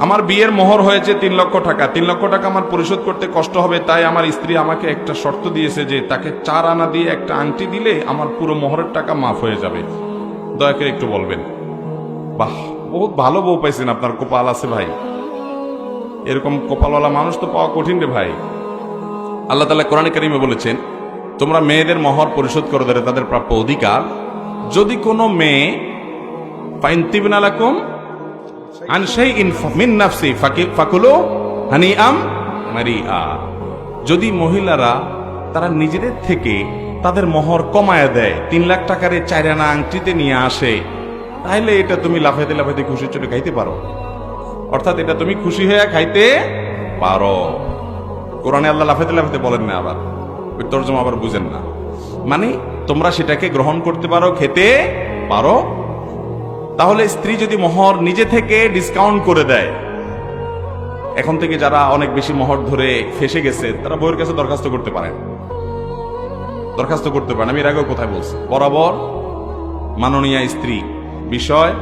আমার বিয়ের মোহর হয়েছে 3 লক্ষ টাকা। 3 লক্ষ টাকা আমার পরিশোধ করতে কষ্ট হবে, তাই আমার স্ত্রী আমাকে একটা শর্ত দিয়েছে যে তাকে 4 আনা দিয়ে একটা আংটি দিলে আমার পুরো মোহরের টাকা মাফ হয়ে যাবে। দয়া করে একটু বলবেন। বাহ, বহুত ভালো বউ পাইছেন, আপনার কপাল আছে ভাই। এরকম কপালওয়ালা মানুষ তো পাওয়া কঠিন রে ভাই। আল্লাহ তাআলা কোরআনে কারিমে বলেছেন, তোমরা মেয়েদের মোহর পরিশোধ করে দেবে, তাদের প্রাপ্য অধিকার। যদি কোনো মেয়ে ফাইনতিবিনা লাকুম আন শাইইন মিন নাফসি ফাকুলু হানিআম মারিআ, যদি মহিলারা তারা নিজেদের থেকে তাদের মোহর কমায় দেয়, 3 লাখ টাকার 4 আনা আংটিতে নিয়ে আসে, তাহলে এটা তুমি লাফাইতে লাফাইতে খুশি চলে খাইতে পারো। অর্থাৎ এটা তুমি খুশি হয়ে খাইতে পারো। কোরআনে আল্লাহ লাফাইতে লাফাইতে বলেন না, আবার ওই তরজমা আবার বুঝেন না। মানে তোমরা সেটাকে গ্রহণ করতে পারো, খেতে পারো। তাহলে স্ত্রী যদি মোহর নিজে থেকে ডিসকাউন্ট করে দেয়, এখন থেকে যারা অনেক বেশি মোহর ধরে ফেসে গেছে তারা বউয়ের কাছে দরখাস্ত করতে পারেন। আমি এর আগেও কোথায় বলছি, বরাবর মাননীয় স্ত্রী বিষয়